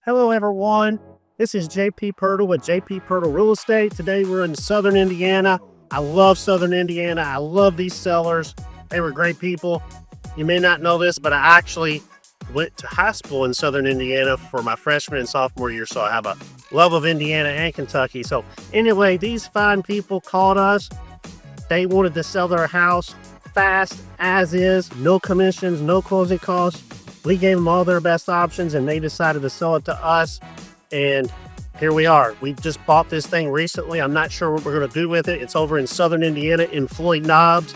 Hello everyone, this is JP Pirtle with JP Pirtle Real Estate. Today we're in Southern Indiana. I love Southern Indiana. I love these sellers. They were great people. You may not know this, but I actually went to high school in Southern Indiana for my freshman and sophomore year, so I have a love of Indiana and Kentucky. So anyway, these fine people called us. They wanted to sell their house fast as is, no commissions, no closing costs. We gave them all their best options and they decided to sell it to us. And here we are. We just bought this thing recently. I'm not sure what we're going to do with it. It's over in Southern Indiana in Floyd Knobs.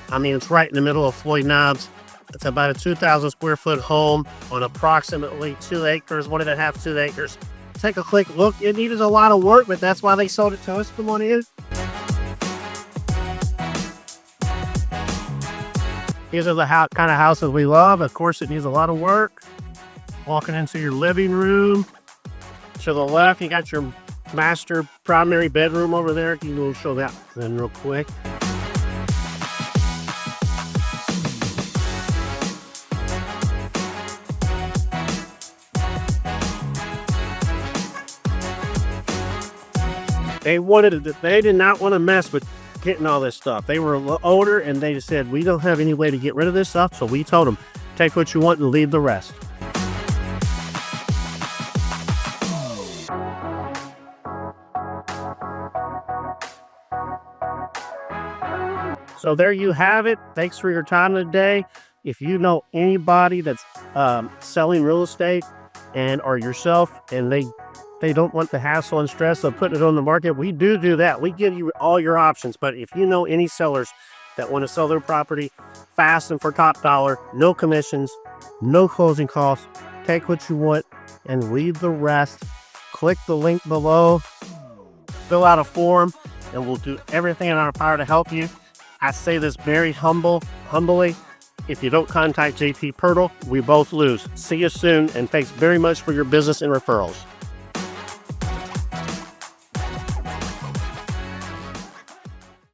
I mean, it's right in the middle of Floyd Knobs. It's about a 2,000 square foot home on approximately 2 acres, 1.5, 2 acres. Take a quick look. It needed a lot of work, but that's why they sold it to us. Come on in. These are the kind of houses we love. Of course, it needs a lot of work. Walking into your living room. To the left, you got your master primary bedroom over there. You will show that then real quick. They did not want to mess with getting all this stuff. They were older and they just said, we don't have any way to get rid of this stuff. So we told them, take what you want and leave the rest. So there you have it. Thanks for your time today. If you know anybody that's selling real estate or yourself and they don't want the hassle and stress of putting it on the market, we do that. We give you all your options. But if you know any sellers that want to sell their property fast and for top dollar, no commissions, no closing costs, take what you want and leave the rest. Click the link below, fill out a form, and we'll do everything in our power to help you. I say this very humbly. If you don't contact JP Pirtle, we both lose. See you soon, and thanks very much for your business and referrals.